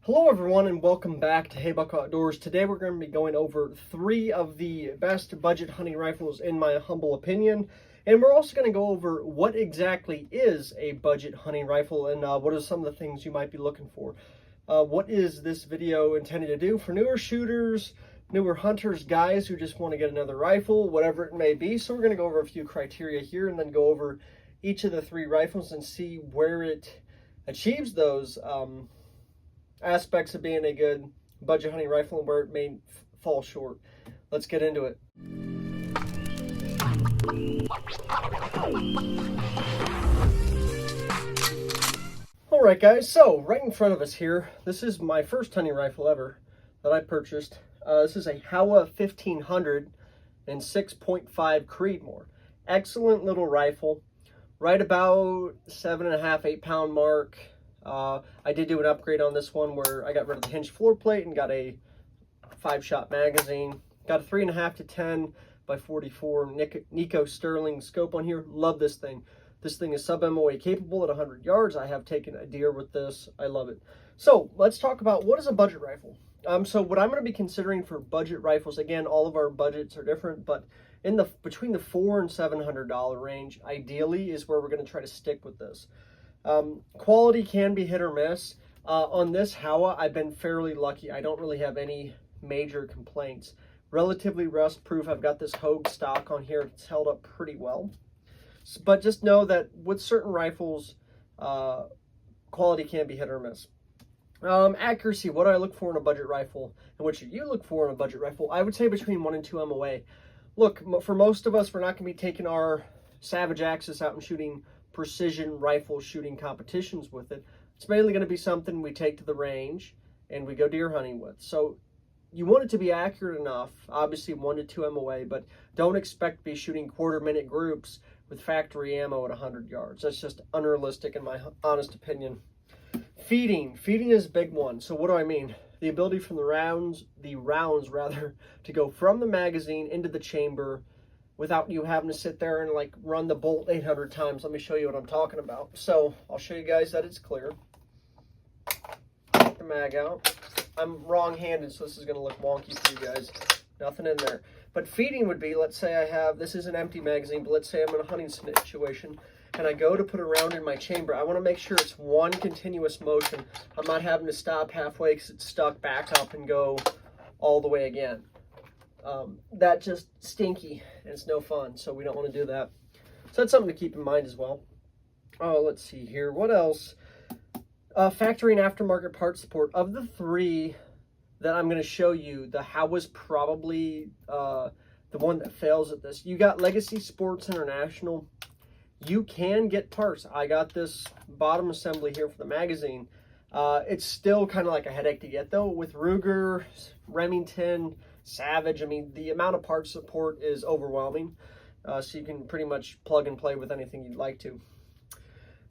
Hello everyone and welcome back to Hey Buck Outdoors. Today we're going to be going over 3 of the best budget hunting rifles in my humble opinion. And we're also going to go over what exactly is a budget hunting rifle and what are some of the things you might be looking for. What is this video intended to do for newer shooters, newer hunters, guys who just want to get another rifle, whatever it may be. So we're going to go over a few criteria here and then go over each of the 3 rifles and see where it achieves those aspects of being a good budget hunting rifle and where it may fall short. Let's get into it. Alright guys, so right in front of us here, this is my first hunting rifle ever that I purchased. This is a Howa 1500 and 6.5 Creedmoor. Excellent little rifle, right about 7.5, 8 pound mark. I did do an upgrade on this one where I got rid of the hinged floor plate and got a 5-shot magazine. Got a 3.5 to 10 by 44 Nico Sterling scope on here. Love this thing. This thing is sub-MOA capable at 100 yards. I have taken a deer with this. I love it. So let's talk about what is a budget rifle. So what I'm going to be considering for budget rifles, again, all of our budgets are different, but in between the $400 and $700 range, ideally is where we're going to try to stick with this. Quality can be hit or miss. On this Howa, I've been fairly lucky. I don't really have any major complaints. Relatively rust proof. I've got this Hogue stock on here. It's held up pretty well. But just know that with certain rifles, quality can be hit or miss. Accuracy, what do I look for in a budget rifle? And what should you look for in a budget rifle? I would say between 1 and 2 MOA. Look, for most of us, we're not going to be taking our Savage Axis out and shooting precision rifle shooting competitions with it. It's mainly going to be something we take to the range and we go deer hunting with. So you want it to be accurate enough, obviously 1 to 2 MOA, but don't expect to be shooting quarter-minute groups with factory ammo at 100 yards. That's just unrealistic in my honest opinion. Feeding is a big one. So what do I mean? The ability from the rounds to go from the magazine into the chamber without you having to sit there and like run the bolt 800 times. Let me show you what I'm talking about. So I'll show you guys that it's clear. Take the mag out. I'm wrong-handed, so this is going to look wonky for you guys. Nothing in there. But feeding would be, let's say I have, this is an empty magazine, but let's say I'm in a hunting situation and I go to put a round in my chamber. I want to make sure it's one continuous motion. I'm not having to stop halfway because it's stuck back up and go all the way again. That just stinky and it's no fun, so we don't want to do that. So that's something to keep in mind as well. Oh, let's see here. What else? Factory and aftermarket part support. Of the 3 that I'm going to show you, the Howa's probably the one that fails at this. You got Legacy Sports International. You can get parts. I got this bottom assembly here for the magazine. It's still kind of like a headache to get though. With Ruger, Remington, Savage, I mean, the amount of part support is overwhelming. So you can pretty much plug and play with anything you'd like to.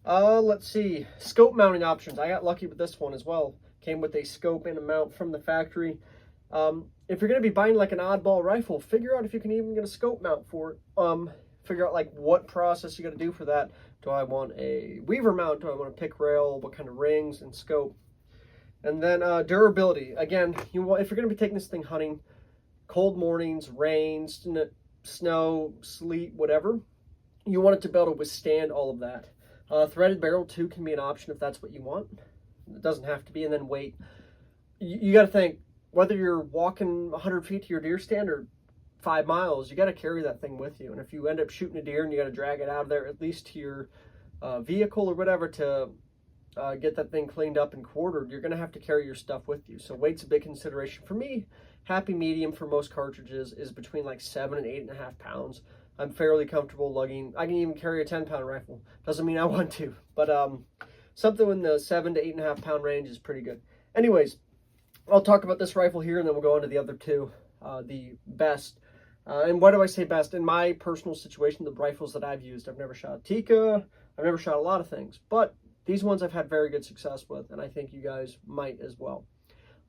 Let's see. Scope mounting options. I got lucky with this one as well. Came with a scope and a mount from the factory. If you're going to be buying like an oddball rifle, figure out if you can even get a scope mount for it. Figure out like what process you got to do for that. Do I want a Weaver mount? Do I want a pick rail? What kind of rings and scope? And then durability. Again, if you're going to be taking this thing hunting, cold mornings, rain, snow, sleet, whatever, you want it to be able to withstand all of that. Threaded barrel too can be an option if that's what you want. It doesn't have to be. And then weight. You got to think, whether you're walking 100 feet to your deer stand or 5 miles, you got to carry that thing with you. And if you end up shooting a deer and you got to drag it out of there at least to your vehicle or whatever to get that thing cleaned up and quartered, you're going to have to carry your stuff with you. So weight's a big consideration. For me, happy medium for most cartridges is between like 7 and 8.5 pounds. I'm fairly comfortable lugging. I can even carry a 10-pound rifle. Doesn't mean I want to, but something in the 7 to 8.5 pound range is pretty good. Anyways, I'll talk about this rifle here and then we'll go on to the other 2, the best. And why do I say best? In my personal situation, the rifles that I've used, I've never shot Tikka, I've never shot a lot of things, but these ones I've had very good success with, and I think you guys might as well.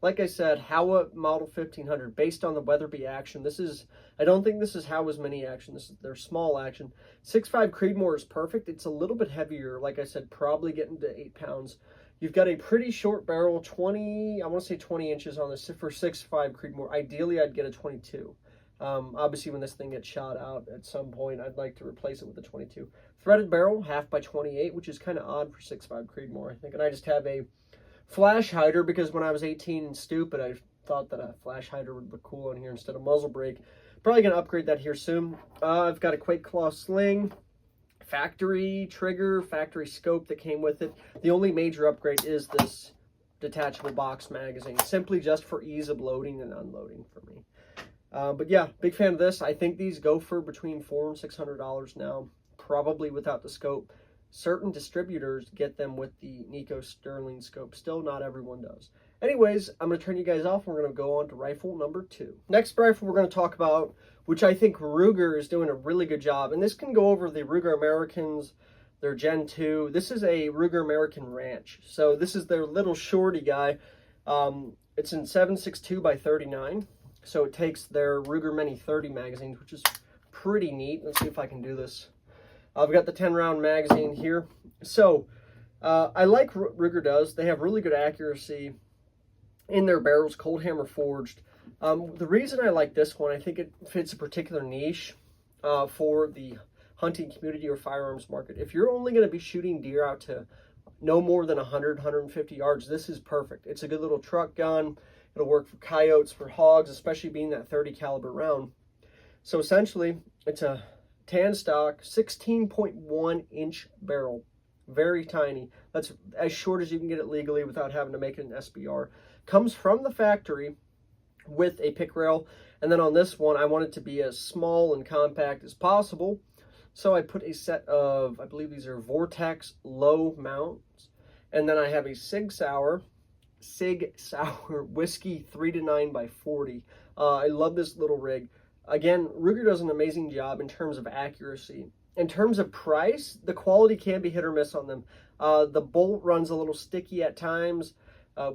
Like I said, Howa Model 1500, based on the Weatherby action. This is, I don't think this is Howa's mini action. This is their small action. 6.5 Creedmoor is perfect. It's a little bit heavier. Like I said, probably getting to 8 pounds. You've got a pretty short barrel, 20, I want to say 20 inches on this for 6.5 Creedmoor. Ideally, I'd get a 22. Obviously, when this thing gets shot out at some point, I'd like to replace it with a 22. Threaded barrel, 1/2 by 28, which is kind of odd for 6.5 Creedmoor, I think. And I just have a flash hider because when I was 18 and stupid, I thought that a flash hider would look cool on here instead of muzzle brake. Probably going to upgrade that here soon. I've got a Quake Claw sling, factory trigger, factory scope that came with it. The only major upgrade is this detachable box magazine, simply just for ease of loading and unloading for me. But yeah, big fan of this. I think these go for between $400 and $600 now, probably without the scope. Certain distributors get them with the Nico Sterling scope. Still, not everyone does. Anyways, I'm going to turn you guys off. We're going to go on to rifle number 2. Next rifle we're going to talk about, which I think Ruger is doing a really good job. And this can go over the Ruger Americans, their Gen 2. This is a Ruger American Ranch. So this is their little shorty guy. It's in 7.62 by 39. So it takes their Ruger Mini 30 magazines, which is pretty neat. Let's see if I can do this. I've got the 10-round magazine here. So I like what Ruger does. They have really good accuracy in their barrels, cold hammer forged. The reason I like this one, I think it fits a particular niche for the hunting community or firearms market. If you're only going to be shooting deer out to no more than 100, 150 yards, this is perfect. It's a good little truck gun. It'll work for coyotes, for hogs, especially being that 30 caliber round. So essentially, it's a tan stock, 16.1 inch barrel. Very tiny. That's as short as you can get it legally without having to make it an SBR. Comes from the factory with a pick rail. And then on this one, I want it to be as small and compact as possible. So I put a set of, I believe these are Vortex low mounts. And then I have a Sig Sauer whiskey 3 to 9 by 40. I love this little rig. Again, Ruger does an amazing job in terms of accuracy. In terms of price, the quality can be hit or miss on them. The bolt runs a little sticky at times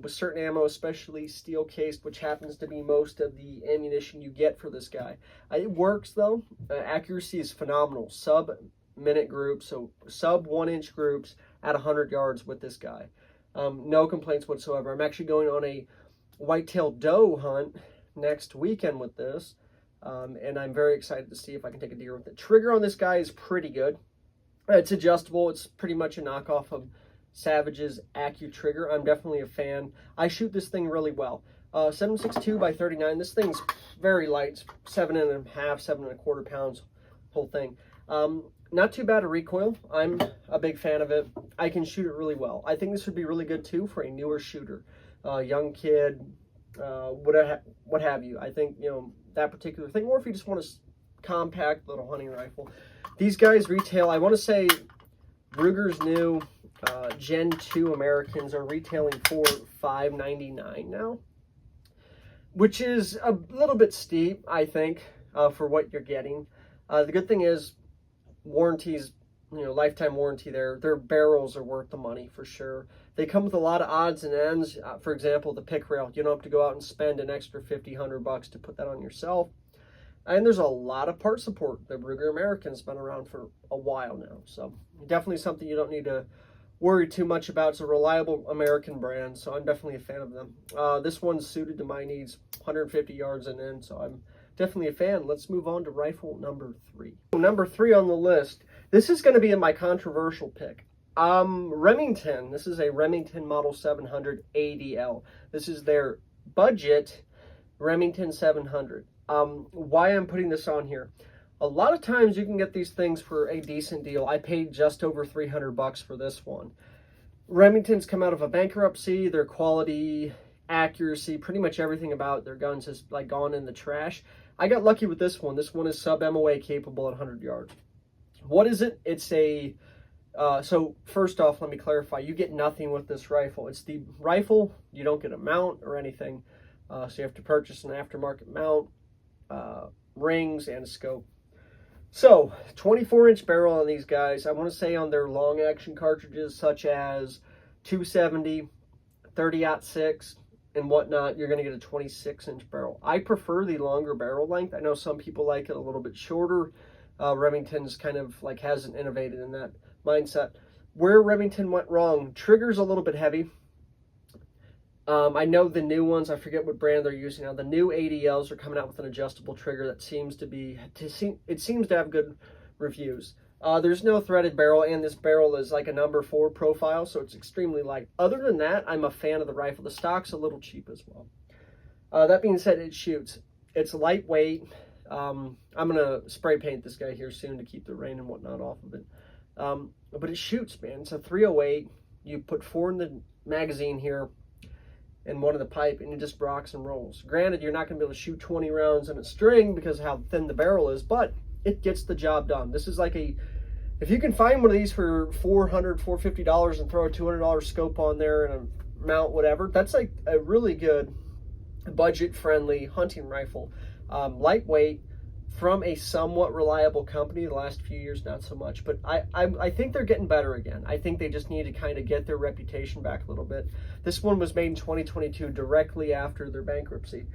with certain ammo, especially steel cased, which happens to be most of the ammunition you get for this guy. It works though. Accuracy is phenomenal. Sub-minute groups, so sub 1 inch groups at 100 yards with this guy. No complaints whatsoever. I'm actually going on a whitetail doe hunt next weekend with this. And I'm very excited to see if I can take a deer with it. Trigger on this guy is pretty good. It's adjustable. It's pretty much a knockoff of Savage's AccuTrigger. I'm definitely a fan. I shoot this thing really well. 7.62 by 39. This thing's very light. It's 7.5, 7.25 pounds, whole thing. Not too bad a recoil. I'm a big fan of it. I can shoot it really well. I think this would be really good too for a newer shooter, young kid, what have you. I think, that particular thing, or if you just want a compact little hunting rifle. These guys retail, I want to say Ruger's new Gen 2 Americans are retailing for $5.99 now, which is a little bit steep, I think, for what you're getting. The good thing is warranties, lifetime warranty there. Their barrels are worth the money for sure. They come with a lot of odds and ends. For example, the pick rail. You don't have to go out and spend an extra $50, $100 to put that on yourself. And there's a lot of part support. The Ruger American's been around for a while now. So definitely something you don't need to worry too much about. It's a reliable American brand, so I'm definitely a fan of them. This one's suited to my needs, 150 yards and in, so I'm definitely a fan. Let's move on to rifle number 3. Number 3 on the list. This is going to be in my controversial pick. Remington. This is a Remington Model 700 ADL. This is their budget Remington 700. Why I'm putting this on here. A lot of times you can get these things for a decent deal. I paid just over $300 for this one. Remington's come out of a bankruptcy. Their quality, accuracy, pretty much everything about their guns has gone in the trash. I got lucky with this one. This one is sub MOA capable at 100 yards. What is it? It's a so first off, let me clarify. You get nothing with this rifle. It's the rifle. You don't get a mount or anything. So you have to purchase an aftermarket mount, rings, and a scope. So 24-inch barrel on these guys. I want to say on their long action cartridges such as 270, 30-06, and whatnot, you're going to get a 26-inch barrel. I prefer the longer barrel length. I know some people like it a little bit shorter. Remington's kind of hasn't innovated in that mindset. Where Remington went wrong, trigger's a little bit heavy. I know the new ones, I forget what brand they're using now. The new ADLs are coming out with an adjustable trigger that seems to have good reviews. There's no threaded barrel, and this barrel is like a number 4 profile, so it's extremely light. Other than that, I'm a fan of the rifle. The stock's a little cheap as well. That being said, it shoots. It's lightweight. I'm going to spray paint this guy here soon to keep the rain and whatnot off of it. But it shoots, man. It's a 308. You put 4 in the magazine here and 1 in the pipe, and it just rocks and rolls. Granted, you're not going to be able to shoot 20 rounds in a string because of how thin the barrel is, but it gets the job done. This is like if you can find one of these for $400, $450 and throw a $200 scope on there and a mount, whatever, that's like a really good budget-friendly hunting rifle. Lightweight, from a somewhat reliable company. The last few years, not so much, but I think they're getting better again. I think they just need to kind of get their reputation back a little bit. This one was made in 2022, directly after their bankruptcy,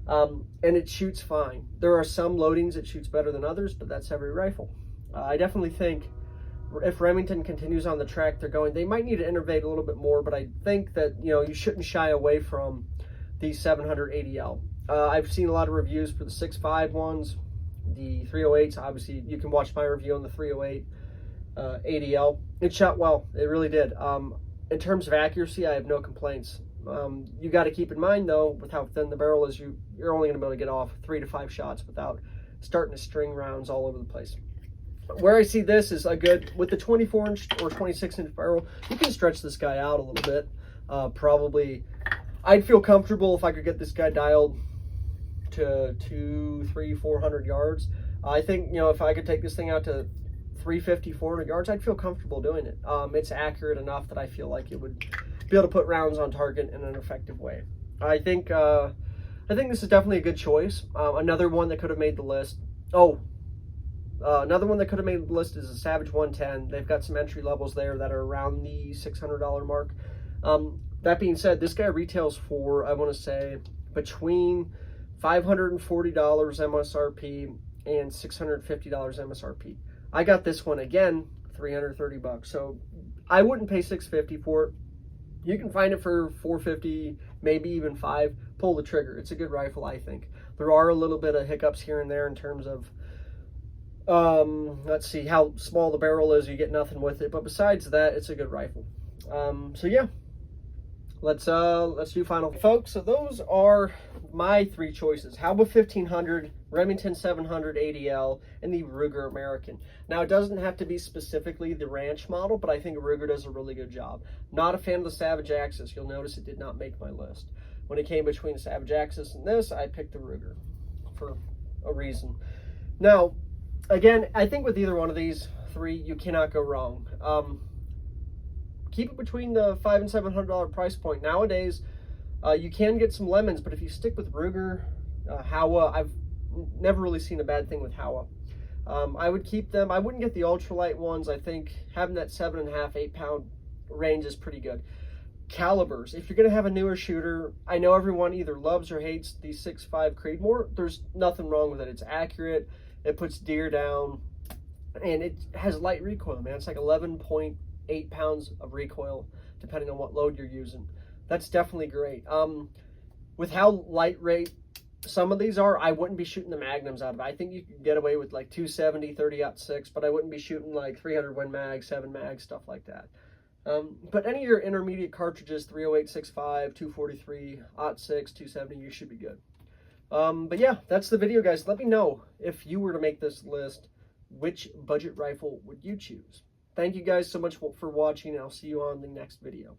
and it shoots fine. There are some loadings it shoots better than others, but that's every rifle. I definitely think if Remington continues on the track they're going, they might need to innovate a little bit more, but I think that, you know, you shouldn't shy away from the 700 ADL. I've seen a lot of reviews for the 6.5 ones, the 308s. Obviously, you can watch my review on the 308 ADL. It shot well. It really did. In terms of accuracy, I have no complaints. You got to keep in mind, though, with how thin the barrel is, you're only going to be able to get off 3 to 5 shots without starting to string rounds all over the place. Where I see this is a good, with the 24-inch or 26-inch barrel, you can stretch this guy out a little bit. Probably, I'd feel comfortable if I could get this guy dialed to 200, 300, 400 yards. I think, you know, if I could take this thing out to 350, 400 yards, I'd feel comfortable doing it. It's accurate enough that I feel like it would be able to put rounds on target in an effective way. I think this is definitely a good choice. Another one that could have made the list. Another one that could have made the list is a Savage 110. They've got some entry levels there that are around the $600 mark. That being said, this guy retails for, I want to say, between $540 MSRP and $650 MSRP. I got this one again, $330. So I wouldn't pay $650 for it. You can find it for $450, maybe even $5. Pull the trigger. It's a good rifle, I think. There are a little bit of hiccups here and there in terms of let's see how small the barrel is. You get nothing with it, but besides that, it's a good rifle. So yeah, let's do final, folks. So those are my 3 choices: Halba 1500, Remington 700 ADL, and the Ruger American. Now, it doesn't have to be specifically the ranch model, but I think Ruger does a really good job. Not a fan of the Savage Axis. You'll notice it did not make my list. When it came between the Savage Axis and this, I picked the Ruger for a reason. Now, again, I think with either one of these 3, you cannot go wrong. Keep it between the $500 and $700 price point. Nowadays, you can get some lemons, but if you stick with Ruger, Howa, I've never really seen a bad thing with Howa. I would keep them. I wouldn't get the ultralight ones. I think having that 7.5, 8 pound range is pretty good. Calibers, if you're going to have a newer shooter, I know everyone either loves or hates the 6.5 Creedmoor. There's nothing wrong with it. It's accurate. It puts deer down, and it has light recoil, man. It's like 11.8 pounds of recoil, depending on what load you're using. That's definitely great. With how lightweight some of these are, I wouldn't be shooting the magnums out of it. I think you could get away with like 270, 30-06, but I wouldn't be shooting like 300 Win Mag, 7 Mag, stuff like that. But any of your intermediate cartridges, 308, 6.5, 243, 06, 270, you should be good. But yeah, that's the video, guys. Let me know, if you were to make this list, which budget rifle would you choose? Thank you guys so much for watching, and I'll see you on the next video.